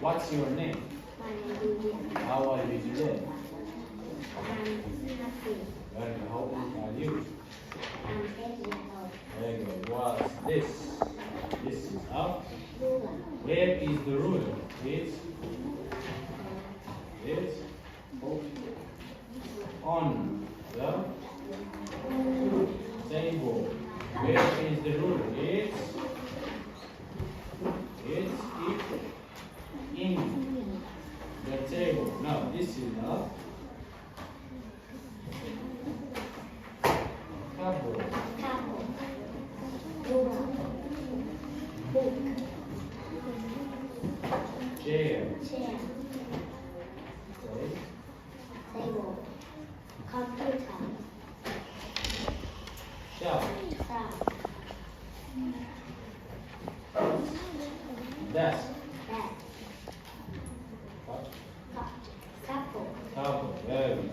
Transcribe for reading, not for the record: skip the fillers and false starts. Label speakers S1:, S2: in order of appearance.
S1: What's your name?
S2: My name is Vivian.
S1: How are you today?
S2: I'm happy.
S1: Very good. How old are you?
S2: I'm 8 years old.
S1: Very good. What's this? This is up.
S2: Ruler.
S1: Where is the ruler? It's on the table. Where is the ruler? It's in the table. Now this is the cupboard.
S2: Couple. Ruler. Book.
S1: Chair.
S2: Chair.
S1: Okay.
S2: Table. Computer.
S1: Shelf.
S2: Shelf.
S1: Desk.
S2: Bed.
S1: Cup.
S2: Couple.
S1: Table. Very good.